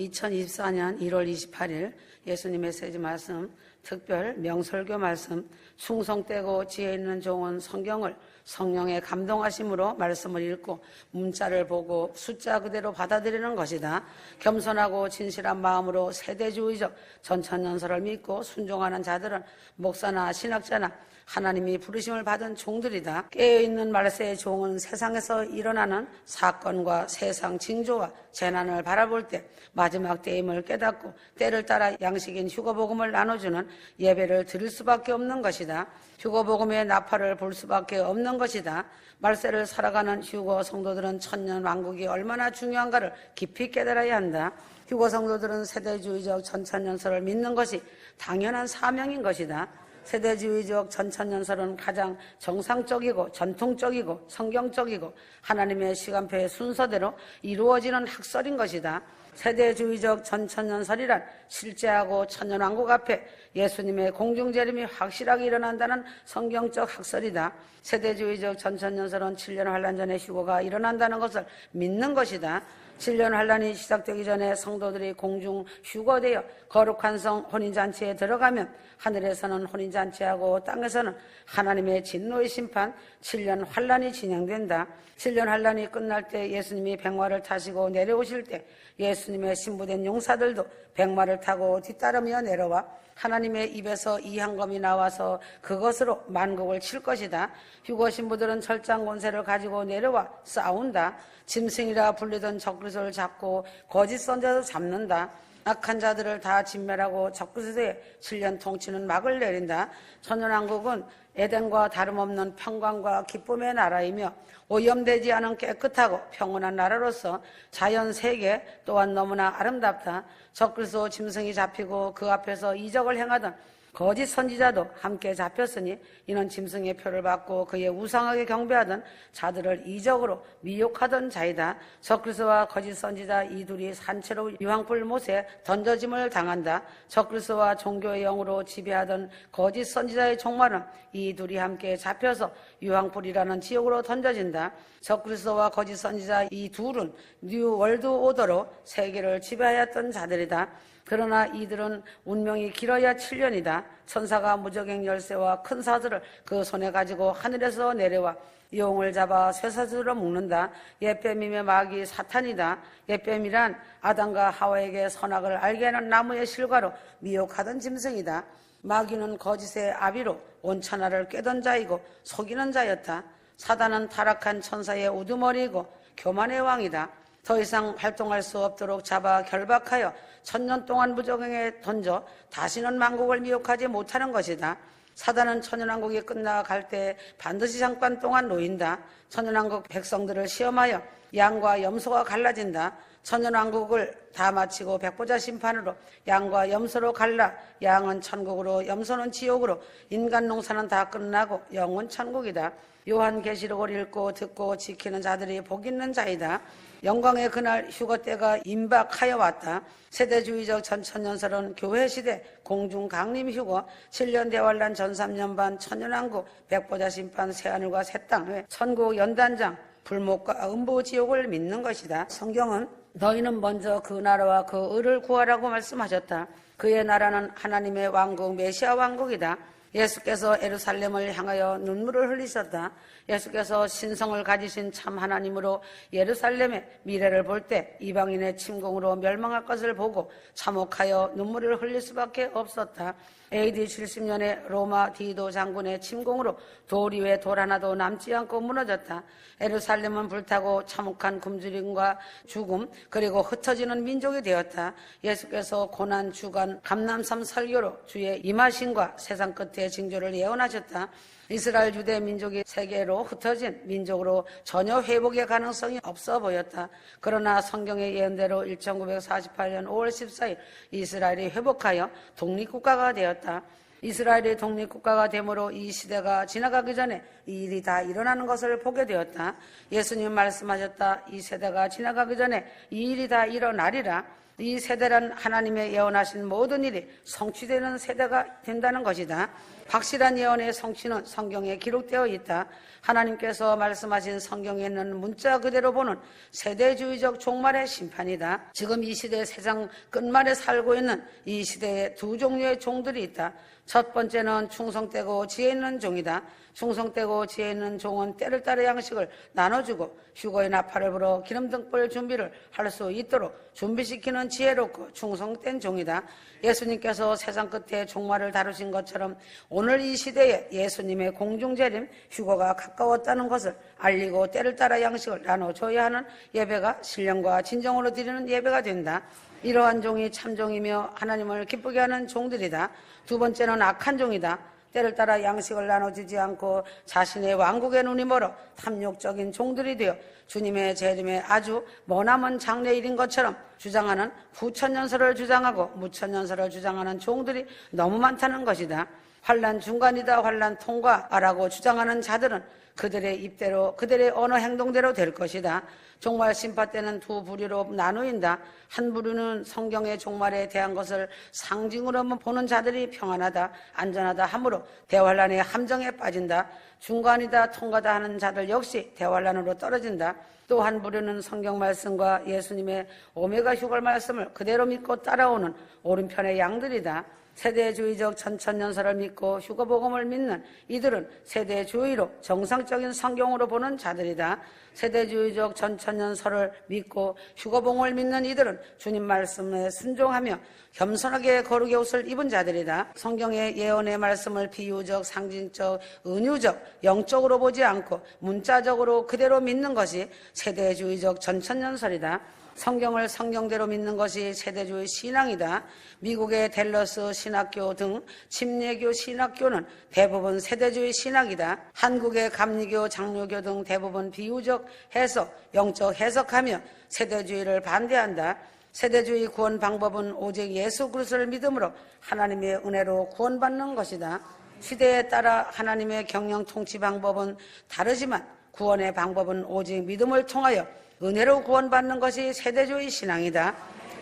2024년 1월 28일 예수님 메시지 말씀, 특별 명설교 말씀, 충성되고 지혜 있는 종은 성경을 성령의 감동하심으로 말씀을 읽고 문자를 보고 숫자 그대로 받아들이는 것이다. 겸손하고 진실한 마음으로 세대주의적 전천연설을 믿고 순종하는 자들은 목사나 신학자나 하나님이 부르심을 받은 종들이다. 깨어있는 말세의 종은 세상에서 일어나는 사건과 세상 징조와 재난을 바라볼 때 마지막 때임을 깨닫고 때를 따라 양식인 휴거복음을 나눠주는 예배를 드릴 수밖에 없는 것이다. 휴거복음의 나팔을 불 수밖에 없는 것이다. 말세를 살아가는 휴거 성도들은 천년 왕국이 얼마나 중요한가를 깊이 깨달아야 한다. 휴거 성도들은 세대주의적 전천연설을 믿는 것이 당연한 사명인 것이다. 세대주의적 전천연설은 가장 정상적이고 전통적이고 성경적이고 하나님의 시간표의 순서대로 이루어지는 학설인 것이다. 세대주의적 전천연설이란 실제하고 천년왕국 앞에 예수님의 공중재림이 확실하게 일어난다는 성경적 학설이다. 세대주의적 전천연설은 7년 환란 전에 휴거가 일어난다는 것을 믿는 것이다. 7년 환란이 시작되기 전에 성도들이 공중 휴거되어 거룩한 성 혼인잔치에 들어가면 하늘에서는 혼인잔치하고 땅에서는 하나님의 진노의 심판 7년 환란이 진행된다. 7년 환란이 끝날 때 예수님이 백마를 타시고 내려오실 때 예수님의 신부된 용사들도 백마를 타고 뒤따르며 내려와 하나님의 입에서 이 한검이 나와서 그것으로 만국을 칠 것이다. 휴거 신부들은 철장 권세를 가지고 내려와 싸운다. 짐승이라 불리던 적그리스도를 잡고 거짓 선자도 잡는다. 악한 자들을 다 진멸하고 적그리스도의 7년 통치는 막을 내린다. 천년왕국은 에덴과 다름없는 평강과 기쁨의 나라이며 오염되지 않은 깨끗하고 평온한 나라로서 자연 세계 또한 너무나 아름답다. 적그리스도 짐승이 잡히고 그 앞에서 이적을 행하던 거짓 선지자도 함께 잡혔으니 이는 짐승의 표를 받고 그의 우상하게 경배하던 자들을 이적으로 미혹하던 자이다. 적그리스도와 거짓 선지자 이 둘이 산채로 유황불 못에 던져짐을 당한다. 적그리스도와 종교의 영으로 지배하던 거짓 선지자의 종말은 이 둘이 함께 잡혀서 유황불이라는 지옥으로 던져진다. 적그리스도와 거짓 선지자 이 둘은 뉴 월드 오더로 세계를 지배하였던 자들이다. 그러나 이들은 운명이 길어야 7년이다. 천사가 무적행 열쇠와 큰 사슬을 그 손에 가지고 하늘에서 내려와 용을 잡아 쇠사슬로 묶는다. 옛뱀이며 마귀 사탄이다. 옛뱀이란 아담과 하와에게 선악을 알게 하는 나무의 실과로 미혹하던 짐승이다. 마귀는 거짓의 아비로 온 천하를 꿰던 자이고 속이는 자였다. 사단은 타락한 천사의 우두머리이고 교만의 왕이다. 더 이상 활동할 수 없도록 잡아 결박하여 1000년 동안 무적행에 던져 다시는 만국을 미혹하지 못하는 것이다. 사단은 천년왕국이 끝나갈 때 반드시 잠깐 동안 놓인다. 천년왕국 백성들을 시험하여 양과 염소가 갈라진다. 천년왕국을 다 마치고 백보자 심판으로 양과 염소로 갈라 양은 천국으로 염소는 지옥으로 인간 농사는 다 끝나고 영은 천국이다. 요한계시록을 읽고 듣고 지키는 자들이 복 있는 자이다. 영광의 그날 휴거 때가 임박하여 왔다. 세대주의적 전천연설은 교회시대 공중강림 휴거 7년 대환란 전삼년반 천년왕국 백보자 심판 새하늘과 새 땅 천국 연단장 불목과 음부지옥을 믿는 것이다. 성경은 너희는 먼저 그 나라와 그 의를 구하라고 말씀하셨다. 그의 나라는 하나님의 왕국 메시아 왕국이다. 예수께서 예루살렘을 향하여 눈물을 흘리셨다. 예수께서 신성을 가지신 참 하나님으로 예루살렘의 미래를 볼 때 이방인의 침공으로 멸망할 것을 보고 참혹하여 눈물을 흘릴 수밖에 없었다. AD 70년에 로마 디도 장군의 침공으로 돌 위에 돌 하나도 남지 않고 무너졌다. 예루살렘은 불타고 참혹한 굶주림과 죽음 그리고 흩어지는 민족이 되었다. 예수께서 고난 주간 감람산 설교로 주의 임하심과 세상 끝의 징조를 예언하셨다. 이스라엘 유대 민족이 세계로 흩어진 민족으로 전혀 회복의 가능성이 없어 보였다. 그러나 성경의 예언대로 1948년 5월 14일 이스라엘이 회복하여 독립국가가 되었다. 이스라엘이 독립국가가 되므로 이 시대가 지나가기 전에 이 일이 다 일어나는 것을 보게 되었다. 예수님 말씀하셨다. 이 세대가 지나가기 전에 이 일이 다 일어나리라. 이 세대란 하나님의 예언하신 모든 일이 성취되는 세대가 된다는 것이다. 확실한 예언의 성취는 성경에 기록되어 있다. 하나님께서 말씀하신 성경에 있는 문자 그대로 보는 세대주의적 종말의 심판이다. 지금 이 시대 세상 끝말에 살고 있는 이 시대에 두 종류의 종들이 있다. 첫 번째는 충성되고 지혜 있는 종이다. 충성되고 지혜 있는 종은 때를 따라 양식을 나눠주고 휴거의 나팔을 불어 기름등불 준비를 할 수 있도록 준비시키는 지혜롭고 충성된 종이다. 예수님께서 세상 끝에 종말을 다루신 것처럼 오늘 이 시대에 예수님의 공중재림 휴거가 가까웠다는 것을 알리고 때를 따라 양식을 나눠줘야 하는 예배가 신령과 진정으로 드리는 예배가 된다. 이러한 종이 참종이며 하나님을 기쁘게 하는 종들이다. 두 번째는 악한 종이다. 때를 따라 양식을 나눠주지 않고 자신의 왕국의 눈이 멀어 탐욕적인 종들이 되어 주님의 재림에 아주 머나먼 장래일인 것처럼 주장하는 후천년설을 주장하고 무천년설을 주장하는 종들이 너무 많다는 것이다. 환난 중간이다, 환난 통과라고 주장하는 자들은 그들의 입대로 그들의 언어 행동대로 될 것이다. 종말 심판 때는 두 부류로 나누인다. 한 부류는 성경의 종말에 대한 것을 상징으로만 보는 자들이 평안하다, 안전하다 하므로 대환란의 함정에 빠진다. 중간이다, 통과다 하는 자들 역시 대환란으로 떨어진다. 또 한 부류는 성경 말씀과 예수님의 오메가 휴거 말씀을 그대로 믿고 따라오는 오른편의 양들이다. 세대주의적 천천년설을 믿고 휴거복음을 믿는 이들은 세대주의로 정상적인 성경으로 보는 자들이다. 세대주의적 천천년설을 믿고 휴거복음을 믿는 이들은 주님 말씀에 순종하며 겸손하게 거룩의 옷을 입은 자들이다. 성경의 예언의 말씀을 비유적, 상징적, 은유적, 영적으로 보지 않고 문자적으로 그대로 믿는 것이 세대주의적 천천년설이다. 성경을 성경대로 믿는 것이 세대주의 신앙이다. 미국의 댈러스 신학교 등 침례교 신학교는 대부분 세대주의 신학이다. 한국의 감리교, 장로교 등 대부분 비유적 해석, 영적 해석하며 세대주의를 반대한다. 세대주의 구원 방법은 오직 예수 그리스도를 믿음으로 하나님의 은혜로 구원받는 것이다. 시대에 따라 하나님의 경영 통치 방법은 다르지만 구원의 방법은 오직 믿음을 통하여 은혜로 구원받는 것이 세대주의 신앙이다.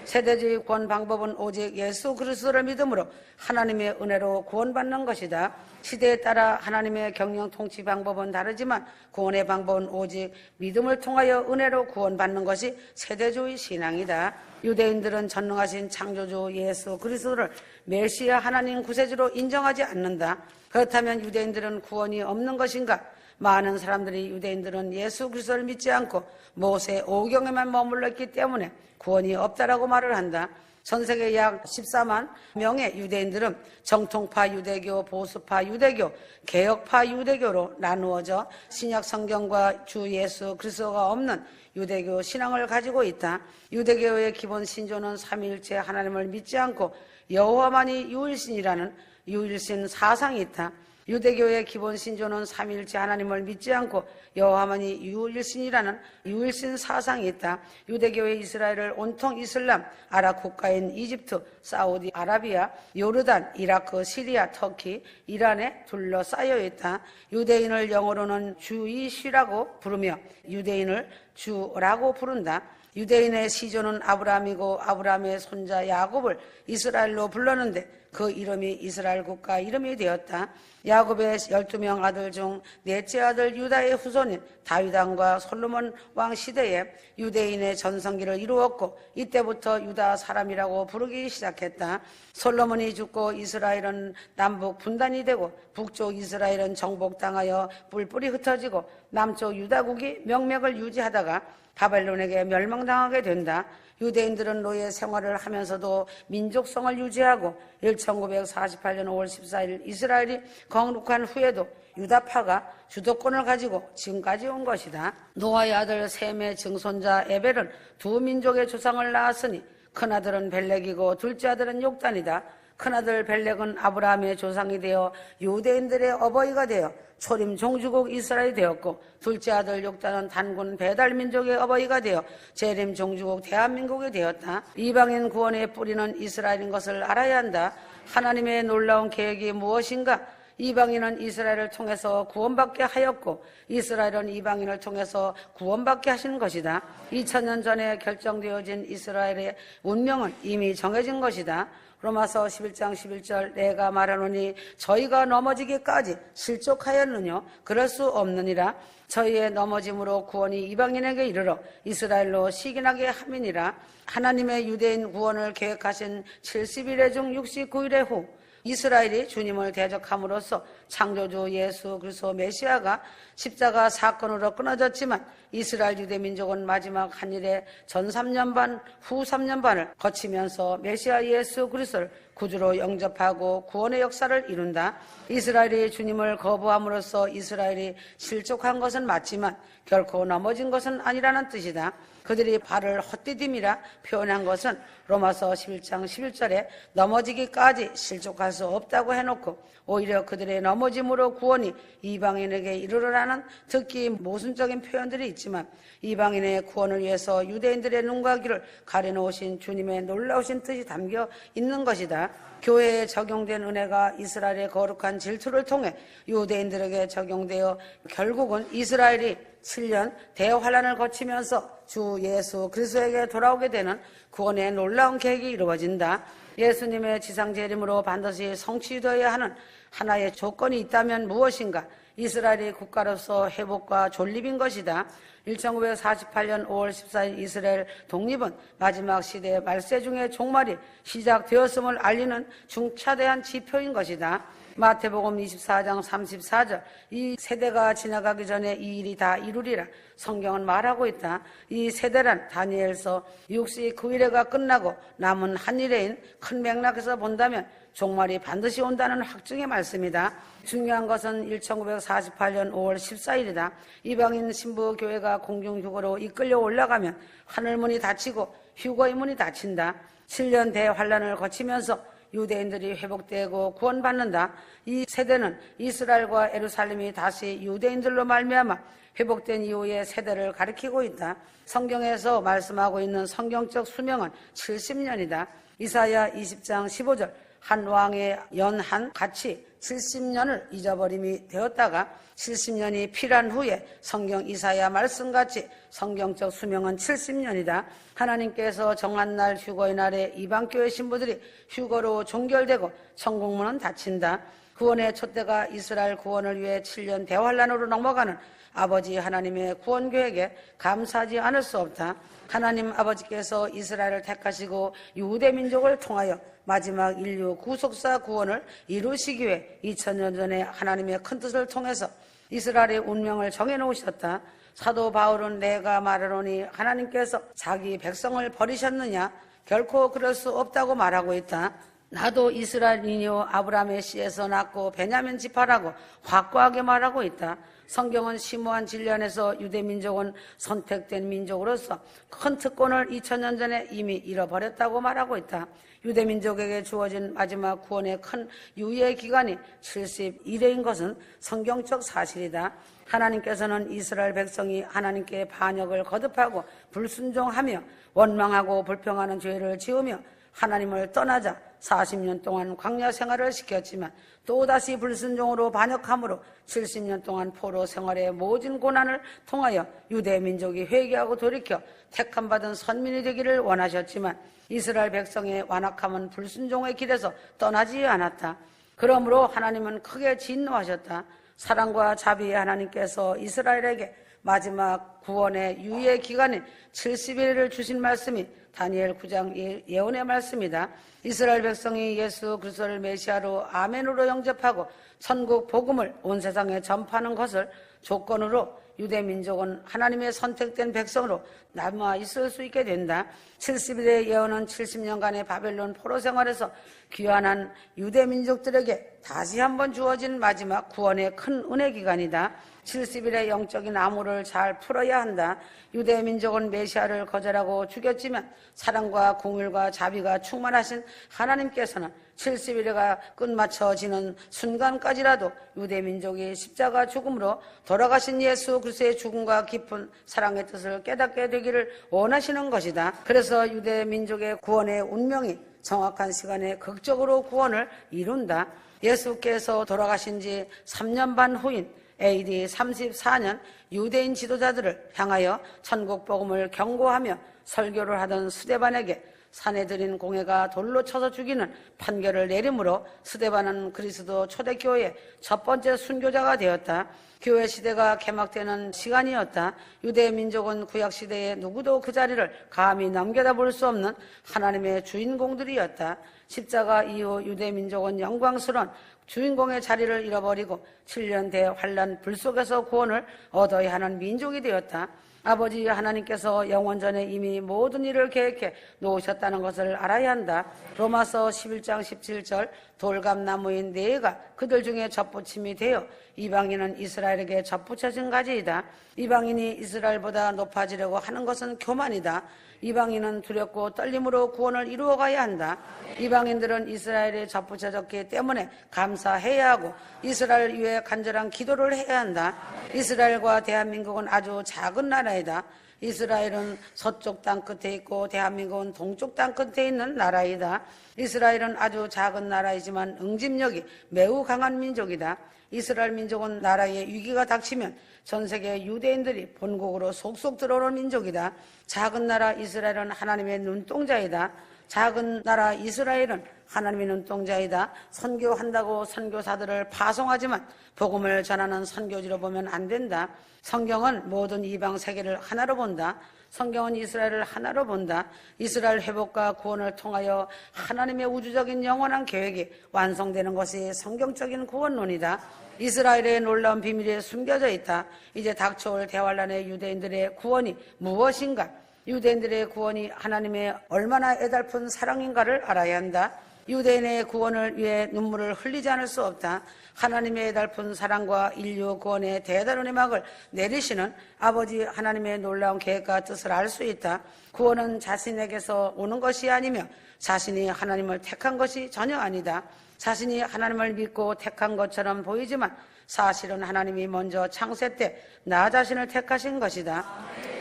세대주의 구원 방법은 오직 예수 그리스도를 믿음으로 하나님의 은혜로 구원받는 것이다. 시대에 따라 하나님의 경영 통치 방법은 다르지만 구원의 방법은 오직 믿음을 통하여 은혜로 구원받는 것이 세대주의 신앙이다. 유대인들은 전능하신 창조주 예수 그리스도를 메시아 하나님 구세주로 인정하지 않는다. 그렇다면 유대인들은 구원이 없는 것인가? 많은 사람들이 유대인들은 예수 그리스도를 믿지 않고 모세 오경에만 머물러 있기 때문에 구원이 없다라고 말을 한다. 전 세계 약 14만 명의 유대인들은 정통파 유대교, 보수파 유대교, 개혁파 유대교로 나누어져 신약 성경과 주 예수 그리스도가 없는 유대교 신앙을 가지고 있다. 유대교의 기본 신조는 삼위일체 하나님을 믿지 않고 여호와만이 유일신이라는 유일신 사상이 있다. 유대교의 기본 신조는 삼위일체 하나님을 믿지 않고 여호와만이 유일신이라는 유일신 사상이 있다. 유대교의 이스라엘을 온통 이슬람, 아랍 국가인 이집트, 사우디 아라비아, 요르단, 이라크, 시리아, 터키, 이란에 둘러싸여 있다. 유대인을 영어로는 주이시라고 부르며 유대인을 주라고 부른다. 유대인의 시조는 아브라함이고 아브라함의 손자 야곱을 이스라엘로 불렀는데 그 이름이 이스라엘 국가 이름이 되었다. 야곱의 12명 아들 중 넷째 아들 유다의 후손인 다윗 왕과 솔로몬 왕 시대에 유대인의 전성기를 이루었고 이때부터 유다 사람이라고 부르기 시작했다. 솔로몬이 죽고 이스라엘은 남북 분단이 되고 북쪽 이스라엘은 정복당하여 뿔뿔이 흩어지고 남쪽 유다국이 명맥을 유지하다가 바벨론에게 멸망당하게 된다. 유대인들은 노예 생활을 하면서도 민족성을 유지하고 1948년 5월 14일 이스라엘이 건국한 후에도 유다파가 주도권을 가지고 지금까지 온 것이다. 노아의 아들 셈의 증손자 에벨은 두 민족의 조상을 낳았으니 큰아들은 벨렉이고 둘째 아들은 욕단이다. 큰아들 벨렉은 아브라함의 조상이 되어 유대인들의 어버이가 되어 초림 종주국 이스라엘이 되었고 둘째 아들 욕단은 단군 배달민족의 어버이가 되어 재림 종주국 대한민국이 되었다. 이방인 구원의 뿌리는 이스라엘인 것을 알아야 한다. 하나님의 놀라운 계획이 무엇인가? 이방인은 이스라엘을 통해서 구원받게 하였고 이스라엘은 이방인을 통해서 구원받게 하신 것이다. 2000년 전에 결정되어진 이스라엘의 운명은 이미 정해진 것이다. 로마서 11장 11절 내가 말하노니 저희가 넘어지기까지 실족하였느뇨 그럴 수 없느니라. 저희의 넘어짐으로 구원이 이방인에게 이르러 이스라엘로 시기나게 함이니라. 하나님의 유대인 구원을 계획하신 70일의 중 69일의 후 이스라엘이 주님을 대적함으로써 창조주 예수 그리스도 메시아가 십자가 사건으로 끊어졌지만 이스라엘 유대 민족은 마지막 한 일에 전 3년 반, 후 3년 반을 거치면서 메시아 예수 그리스도를 구주로 영접하고 구원의 역사를 이룬다. 이스라엘이 주님을 거부함으로써 이스라엘이 실족한 것은 맞지만 결코 넘어진 것은 아니라는 뜻이다. 그들이 발을 헛디딤이라 표현한 것은 로마서 11장 11절에 넘어지기까지 실족할 수 없다고 해놓고 오히려 그들의 넘어짐으로 구원이 이방인에게 이르러라는 듣기 모순적인 표현들이 있지만 이방인의 구원을 위해서 유대인들의 눈과 귀를 가려놓으신 주님의 놀라우신 뜻이 담겨 있는 것이다. 교회에 적용된 은혜가 이스라엘의 거룩한 질투를 통해 유대인들에게 적용되어 결국은 이스라엘이 7년 대환란을 거치면서 주 예수 그리스도에게 돌아오게 되는 구원의 놀라운 계획이 이루어진다. 예수님의 지상재림으로 반드시 성취되어야 하는 하나의 조건이 있다면 무엇인가? 이스라엘이 국가로서 회복과 존립인 것이다. 1948년 5월 14일 이스라엘 독립은 마지막 시대의 말세 중의 종말이 시작되었음을 알리는 중차대한 지표인 것이다. 마태복음 24장 34절 이 세대가 지나가기 전에 이 일이 다 이루리라 성경은 말하고 있다. 이 세대란 다니엘서 69일에가 끝나고 남은 한 일에인 큰 맥락에서 본다면 종말이 반드시 온다는 확증의 말씀이다. 중요한 것은 1948년 5월 14일이다. 이방인 신부교회가 공중휴거로 이끌려 올라가면 하늘문이 닫히고 휴거의 문이 닫힌다. 7년 대환란을 거치면서 유대인들이 회복되고 구원받는다. 이 세대는 이스라엘과 예루살렘이 다시 유대인들로 말미암아 회복된 이후의 세대를 가리키고 있다. 성경에서 말씀하고 있는 성경적 수명은 70년이다. 이사야 20장 15절 한 왕의 연한 같이 70년을 잊어버림이 되었다가 70년이 필요한 후에 성경 이사야 말씀같이 성경적 수명은 70년이다. 하나님께서 정한 날 휴거의 날에 이방교회 신부들이 휴거로 종결되고 천국문은 닫힌다. 구원의 촛대가 이스라엘 구원을 위해 7년 대환란으로 넘어가는 아버지 하나님의 구원 계획에 감사하지 않을 수 없다. 하나님 아버지께서 이스라엘을 택하시고 유대 민족을 통하여 마지막 인류 구속사 구원을 이루시기 위해 2000년 전에 하나님의 큰 뜻을 통해서 이스라엘의 운명을 정해놓으셨다. 사도 바울은 내가 말하노니 하나님께서 자기 백성을 버리셨느냐? 결코 그럴 수 없다고 말하고 있다. 나도 이스라엘이요 아브라함의 씨에서 낳고 베냐민 지파라고 확고하게 말하고 있다. 성경은 심오한 진리 안에서 유대민족은 선택된 민족으로서 큰 특권을 2000년 전에 이미 잃어버렸다고 말하고 있다. 유대민족에게 주어진 마지막 구원의 큰 유예의 기간이 71회인 것은 성경적 사실이다. 하나님께서는 이스라엘 백성이 하나님께 반역을 거듭하고 불순종하며 원망하고 불평하는 죄를 지으며 하나님을 떠나자 40년 동안 광야 생활을 시켰지만 또다시 불순종으로 반역함으로 70년 동안 포로 생활의 모진 고난을 통하여 유대 민족이 회개하고 돌이켜 택함받은 선민이 되기를 원하셨지만 이스라엘 백성의 완악함은 불순종의 길에서 떠나지 않았다. 그러므로 하나님은 크게 진노하셨다. 사랑과 자비의 하나님께서 이스라엘에게 마지막 구원의 유예 기간인 70일을 주신 말씀이 다니엘 9장 예언의 말씀이다. 이스라엘 백성이 예수 그리스도를 메시아로 아멘으로 영접하고 천국 복음을 온 세상에 전파하는 것을 조건으로 유대 민족은 하나님의 선택된 백성으로 남아 있을 수 있게 된다. 70일의 예언은 70년간의 바벨론 포로 생활에서 귀환한 유대 민족들에게 다시 한번 주어진 마지막 구원의 큰 은혜 기간이다. 70일의 영적인 암호를 잘 풀어야 한다. 유대 민족은 메시아를 거절하고 죽였지만 사랑과 공율과 자비가 충만하신 하나님께서는 70일가 끝마쳐지는 순간까지라도 유대 민족이 십자가 죽음으로 돌아가신 예수 그리스도의 죽음과 깊은 사랑의 뜻을 깨닫게 되기를 원하시는 것이다. 그래서 유대 민족의 구원의 운명이 정확한 시간에 극적으로 구원을 이룬다. 예수께서 돌아가신 지 3년 반 후인 AD 34년 유대인 지도자들을 향하여 천국 복음을 경고하며 설교를 하던 스데반에게 사내들인 공회가 돌로 쳐서 죽이는 판결을 내림으로 스데반은 그리스도 초대교회의 첫 번째 순교자가 되었다. 교회 시대가 개막되는 시간이었다. 유대 민족은 구약 시대에 누구도 그 자리를 감히 넘겨다 볼 수 없는 하나님의 주인공들이었다. 십자가 이후 유대 민족은 영광스러운 주인공의 자리를 잃어버리고 7년 대환란 불 속에서 구원을 얻어야 하는 민족이 되었다. 아버지 하나님께서 영원전에 이미 모든 일을 계획해 놓으셨다는 것을 알아야 한다. 로마서 11장 17절 돌감나무인 네가 그들 중에 젖붙임이 되어 이방인은 이스라엘에게 젖붙여진 가지이다. 이방인이 이스라엘보다 높아지려고 하는 것은 교만이다. 이방인은 두렵고 떨림으로 구원을 이루어가야 한다. 이방인들은 이스라엘에 젖붙여졌기 때문에 감사해야 하고 이스라엘 위해 간절한 기도를 해야 한다. 이스라엘과 대한민국은 아주 작은 나라이다. 이스라엘은 서쪽 땅 끝에 있고 대한민국은 동쪽 땅 끝에 있는 나라이다. 이스라엘은 아주 작은 나라이지만 응집력이 매우 강한 민족이다. 이스라엘 민족은 나라에 위기가 닥치면 전 세계 유대인들이 본국으로 속속 들어오는 민족이다. 작은 나라 이스라엘은 하나님의 눈동자이다. 작은 나라 이스라엘은 하나님의 눈동자이다. 선교한다고 선교사들을 파송하지만 복음을 전하는 선교지로 보면 안 된다. 성경은 모든 이방 세계를 하나로 본다. 성경은 이스라엘을 하나로 본다. 이스라엘 회복과 구원을 통하여 하나님의 우주적인 영원한 계획이 완성되는 것이 성경적인 구원론이다. 이스라엘의 놀라운 비밀이 숨겨져 있다. 이제 닥쳐올 대환란의 유대인들의 구원이 무엇인가? 유대인들의 구원이 하나님의 얼마나 애달픈 사랑인가를 알아야 한다. 유대인의 구원을 위해 눈물을 흘리지 않을 수 없다. 하나님의 애달픈 사랑과 인류 구원의 대단한 음악을 내리시는 아버지 하나님의 놀라운 계획과 뜻을 알 수 있다. 구원은 자신에게서 오는 것이 아니며 자신이 하나님을 택한 것이 전혀 아니다. 자신이 하나님을 믿고 택한 것처럼 보이지만 사실은 하나님이 먼저 창세 때 나 자신을 택하신 것이다.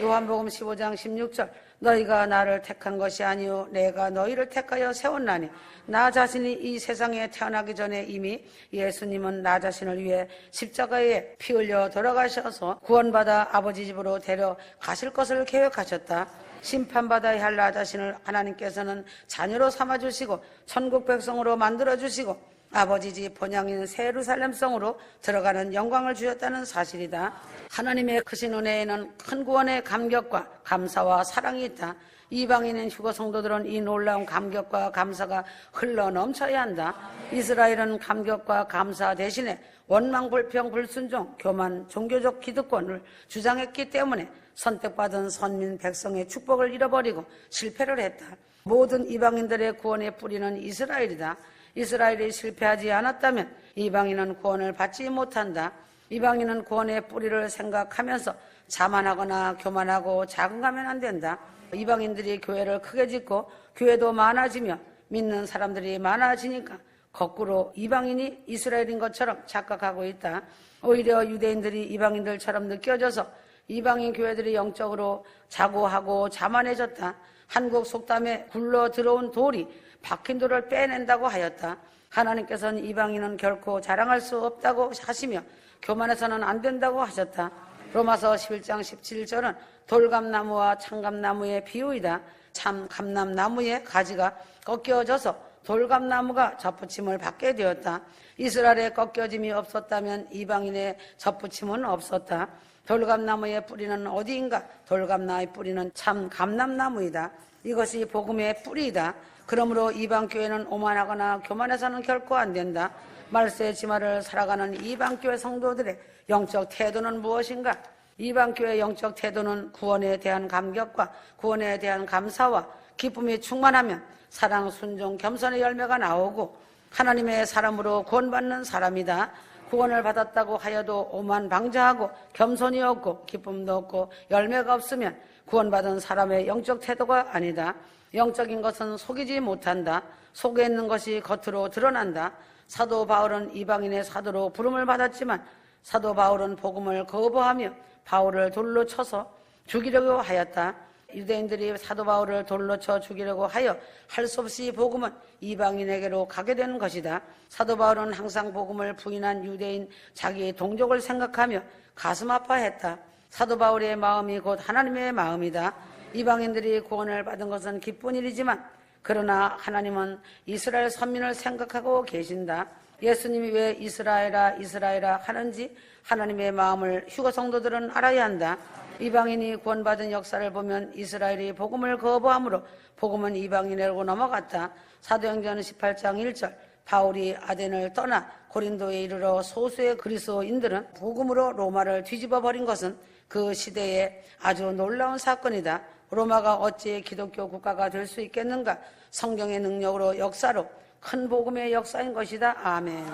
요한복음 15장 16절 너희가 나를 택한 것이 아니요 내가 너희를 택하여 세웠나니 나 자신이 이 세상에 태어나기 전에 이미 예수님은 나 자신을 위해 십자가에 피 흘려 돌아가셔서 구원받아 아버지 집으로 데려가실 것을 계획하셨다. 심판받아야 할 나 자신을 하나님께서는 자녀로 삼아주시고 천국 백성으로 만들어주시고 아버지 집 본향인 새 예루살렘 성으로 들어가는 영광을 주셨다는 사실이다. 하나님의 크신 은혜에는 큰 구원의 감격과 감사와 사랑이 있다. 이방인인 휴거 성도들은 이 놀라운 감격과 감사가 흘러 넘쳐야 한다. 이스라엘은 감격과 감사 대신에 원망, 불평, 불순종, 교만, 종교적 기득권을 주장했기 때문에 선택받은 선민 백성의 축복을 잃어버리고 실패를 했다. 모든 이방인들의 구원의 뿌리는 이스라엘이다. 이스라엘이 실패하지 않았다면 이방인은 구원을 받지 못한다. 이방인은 구원의 뿌리를 생각하면서 자만하거나 교만하고 자긍하면 안 된다. 이방인들이 교회를 크게 짓고 교회도 많아지며 믿는 사람들이 많아지니까 거꾸로 이방인이 이스라엘인 것처럼 착각하고 있다. 오히려 유대인들이 이방인들처럼 느껴져서 이방인 교회들이 영적으로 자고하고 자만해졌다. 한국 속담에 굴러 들어온 돌이 박힌 돌을 빼낸다고 하였다. 하나님께서는 이방인은 결코 자랑할 수 없다고 하시며 교만해서는 안 된다고 하셨다. 로마서 11장 17절은 돌감나무와 참감나무의 비유이다. 참 감람나무의 가지가 꺾여져서 돌감나무가 젖붙임을 받게 되었다. 이스라엘에 꺾여짐이 없었다면 이방인의 젖붙임은 없었다. 돌감나무의 뿌리는 어디인가? 돌감나무의 뿌리는 참 감람나무이다. 이것이 복음의 뿌리이다. 그러므로 이방교회는 오만하거나 교만해서는 결코 안 된다. 말세 지마를 살아가는 이방교회 성도들의 영적 태도는 무엇인가? 이방교회의 영적 태도는 구원에 대한 감격과 구원에 대한 감사와 기쁨이 충만하면 사랑, 순종, 겸손의 열매가 나오고 하나님의 사람으로 구원받는 사람이다. 구원을 받았다고 하여도 오만 방자하고 겸손이 없고 기쁨도 없고 열매가 없으면 구원받은 사람의 영적 태도가 아니다. 영적인 것은 속이지 못한다. 속에 있는 것이 겉으로 드러난다. 사도 바울은 이방인의 사도로 부름을 받았지만 사도 바울은 복음을 거부하며 바울을 돌로 쳐서 죽이려고 하였다. 유대인들이 사도 바울을 돌로 쳐 죽이려고 하여 할 수 없이 복음은 이방인에게로 가게 되는 것이다. 사도 바울은 항상 복음을 부인한 유대인 자기의 동족을 생각하며 가슴 아파했다. 사도 바울의 마음이 곧 하나님의 마음이다. 이방인들이 구원을 받은 것은 기쁜 일이지만 그러나 하나님은 이스라엘 선민을 생각하고 계신다. 예수님이 왜 이스라엘아 이스라엘아 하는지 하나님의 마음을 휴거 성도들은 알아야 한다. 이방인이 구원받은 역사를 보면 이스라엘이 복음을 거부함으로 복음은 이방인에게로 넘어갔다. 사도행전 18장 1절 바울이 아덴을 떠나 고린도에 이르러 소수의 그리스도인들은 복음으로 로마를 뒤집어 버린 것은 그 시대에 아주 놀라운 사건이다. 로마가 어찌 기독교 국가가 될 수 있겠는가? 성경의 능력으로 역사로 큰 복음의 역사인 것이다. 아멘.